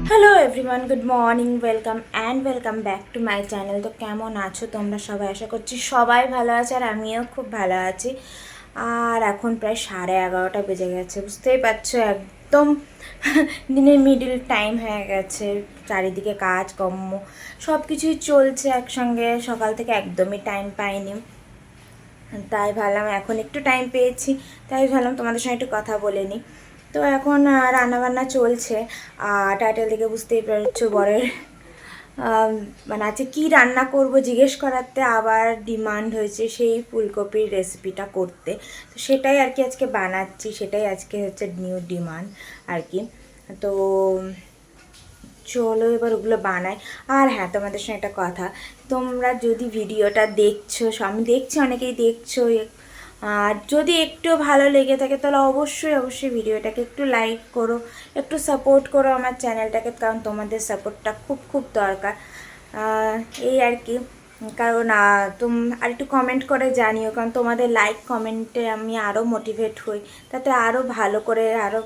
Hello everyone, good morning, welcome back to my channel. তো কেমন আছো তোমরা সবাই? আশা করছি সবাই ভালো আছে আর আমিও খুব ভালো আছি। আর এখন প্রায় 11:30 বেজে গেছে, বুঝতেই পারছো, একদম দিনের মিডিল টাইম হয়ে গেছে। চারিদিকে কাজকর্ম সব কিছুই চলছে একসঙ্গে, সকাল থেকে একদমই টাইম পাইনি। তাই ভাবলাম এখন একটু টাইম পেয়েছি, তাই ভাবলাম তোমাদের সঙ্গে একটু কথা বলে নিই। তো এখন রান্নাবান্না চলছে। আর টাইটেল থেকে বুঝতেই পারছো বরের মানে আজকে কী রান্না করব জিজ্ঞেস করাতে আবার ডিমান্ড হয়েছে সেই ফুলকপির রেসিপিটা করতে। তো সেটাই আর কি আজকে বানাচ্ছি, সেটাই আজকে হচ্ছে নিউ ডিমান্ড আর কি। তো চলো এবার ওগুলো বানাই। আর হ্যাঁ, তোমাদের সঙ্গে একটা কথা, তোমরা যদি ভিডিওটা দেখছো, আমি দেখছি অনেকেই দেখছো, আর যদি একটু ভালো লেগে থাকে তাহলে অবশ্যই ভিডিওটাকে একটু লাইক করো, একটু সাপোর্ট করো আমার চ্যানেলটাকে, কারণ তোমাদের সাপোর্টটা খুব দরকার। এই আর কি, কারণ আর একটু কমেন্ট করে জানিও, কারণ তোমাদের লাইক কমেন্টে আমি আরও মোটিভেট হই, তাতে আরও ভালো করে আরও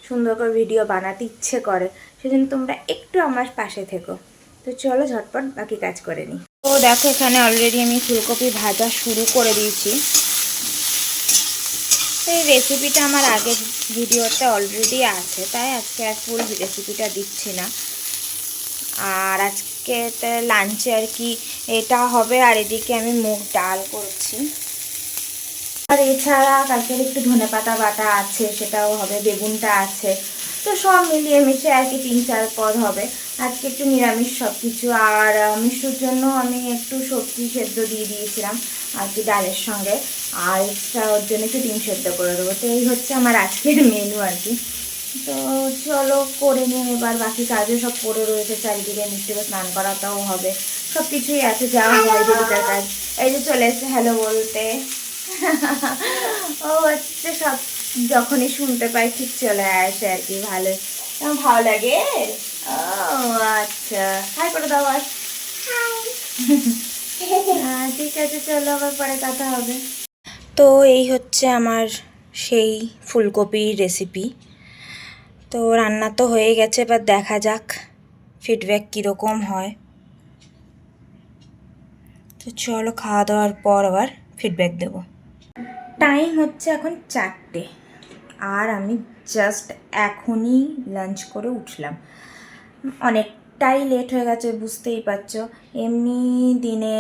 সুন্দর করে ভিডিও বানাতে ইচ্ছে করে। সেজন্য তোমরা একটু আমার পাশে থেকো। তো চলো ঝটপট বাকি কাজ করে নিই। তো দেখো এখানে অলরেডি আমি ফুলকপি ভাজা শুরু করে দিয়েছি। এই রেসিপিটা আমার আগের ভিডিওতে অলরেডি আছে, তাই আজকে আর ফুল রেসিপিটা দিচ্ছি না। আর আজকে লাঞ্চে আর কি এটা হবে, আর এদিকে আমি মুগ ডাল করছি। আর এছাড়া কালকের একটু ধনেপাতা বাটা আছে, সেটাও হবে, বেগুনটা আছে। তো সব মিলিয়ে মিশে আর কি 3-4 পদ হবে। আজকে একটু নিরামিষ সব কিছু। আর মিষ্টির জন্য আমি একটু সবজি সেদ্ধ দিয়ে দিয়েছিলাম আর কি ডালের সঙ্গে, আর এক্সট্রা ওর জন্য একটু ডিম সেদ্ধ করে দেবো। তো এই হচ্ছে আমার আজকের মেনু আর কি। তো চলো করে নিই এবার, বাকি কাজও সব পড়ে রয়েছে চারিদিকে, মিষ্টিকে স্নান করাতেও হবে, সব কিছুই আছে যা হয় দিদিটার কাজ। এই যে চলে এসছে হ্যালো বলতে। ও হচ্ছে সব যখনই শুনতে পাই ঠিক চলে আসে আর কি, ভালো লাগে। ও আচ্ছা, হাই করে দাও। আর ঠিক আছে, চলো আবার পরে কথা হবে। তো এই হচ্ছে আমার সেই ফুলকপির রেসিপি। তো রান্না তো হয়ে গেছে, এবার দেখা যাক ফিডব্যাক কীরকম হয়। তো চলো খাওয়া দাওয়ার পর আবার ফিডব্যাক দেবো। টাইম হচ্ছে এখন 4টে, আর আমি জাস্ট এখনই লাঞ্চ করে উঠলাম। অনেকটাই লেট হয়ে গেছে, বুঝতেই পারছো। এমনি দিনে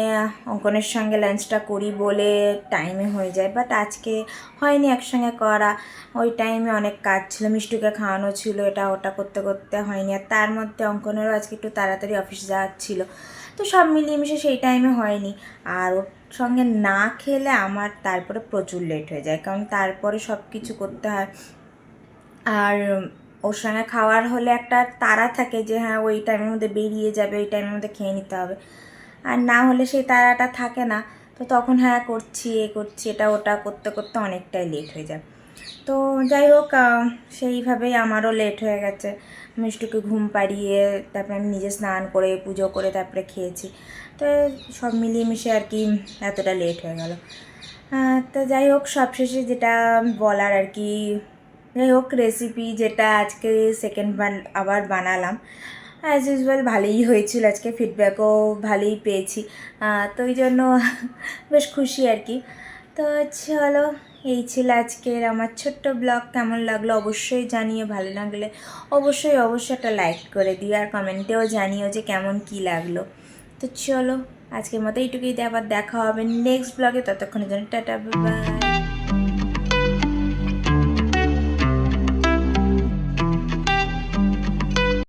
অঙ্কনের সঙ্গে লাঞ্চটা করি বলে টাইমে হয়ে যায়, বাট আজকে হয়নি একসঙ্গে করা। ওই টাইমে অনেক কাজ ছিল, মিষ্টুকে খাওয়ানো ছিল, এটা ওটা করতে করতে হয়নি। আর তার মধ্যে অঙ্কনেরও আজকে একটু তাড়াতাড়ি অফিস যাওয়ার ছিল, তো সব মিলিয়ে মিশে সেই টাইমে হয়নি। আর ওর সঙ্গে না খেলে আমার তারপরে প্রচুর লেট হয়ে যায়, কারণ তারপরে সব কিছু করতে হয়। আর ওর সঙ্গে খাওয়ার হলে একটা তাড়া থাকে যে হ্যাঁ ওই টাইমের মধ্যে বেরিয়ে যাবে, ওই টাইমের মধ্যে খেয়ে নিতে হবে। আর না হলে সেই তাড়াটা থাকে না, তো তখন হ্যাঁ করছি এটা ওটা করতে করতে অনেকটাই লেট হয়ে যায়। তো যাই হোক, সেইভাবেই আমারও লেট হয়ে গেছে। মিষ্টুকে ঘুম পাড়িয়ে তারপরে আমি নিজে স্নান করে পুজো করে তারপরে খেয়েছি। তো সব মিলিয়ে মিশে আর কি এতটা লেট হয়ে গেল। তো যাই হোক, সবশেষে যেটা বলার আর কি, যাই হোক রেসিপি যেটা আজকে সেকেন্ডবার আবার বানালাম, অ্যাজ ইউজুয়াল ভালোই হয়েছিল। আজকে ফিডব্যাকও ভালোই পেয়েছি, তো ওই জন্য বেশ খুশি আর কি। তো চলো, এই ছিল আজকের আমার ছোট্ট ব্লগ। কেমন লাগলো অবশ্যই জানিও, ভালো লাগলে অবশ্যই একটা লাইক করে দিও, আর কমেন্টেও জানিও যে কেমন কি লাগলো। তো চলো আজকের মতো এইটুকুই, আবার দেখা হবে নেক্সট ব্লগে। ততক্ষণের জন্য টাটা, বাই।